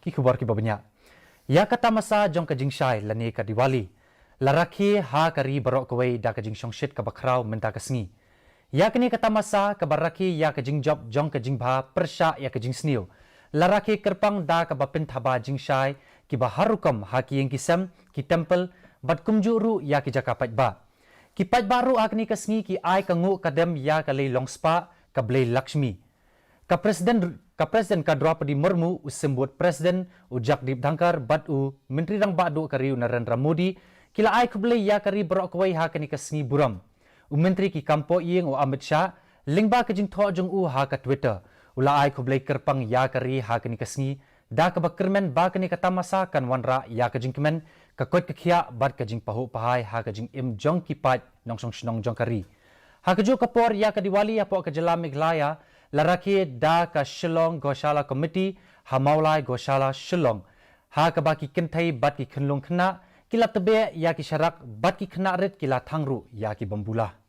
ki khubar ki babanya ya kata masa jong ka jingshai lani ka diwali laraki ha kari barok kawai da ka jing shongshit ka bakrau menta ka sngi ya kini kata masa ka baraki ya ka jing job jong ka jing bha persha ya ka jing sniu laraki kerpang da ka bapin thaba jingshai ki baharukam ha ki yang kisam ki temple bat kumjuru ya ki jakapat ba ki pat baru akni ka sngi ki ai ka ngu kadem ya ka lei long spa ka blei lakshmi ka presiden ka Draupadi Murmu usembut presiden Jagdeep Dhankar bat menteri rang badu kariu Narendra Modi kila ai kublei ya kari berok kawai ha kani ka sngi buram menteri ki kampo yeng Amit Shah lingba ka jing tho jong ha ka Twitter ula ai kublei kerpang ya kari ha kani ka sngi da ka bakermen ba kani ka tamasa kan wanra ya ka jing kemen ka kot ka khia bat ka jing pahu pahai ha ka jing im jong ki pat nong song shnong jong kari ha ka jo kapor ya ka diwali apo ka jala Meghalaya laraki da ka Shillong Goshala Committee hamaulai Goshala Shillong ha ka baki kentai bat ki khenlong khna kila tebe ya ki sharak bat ki khna ret kila thangru ya ki bambula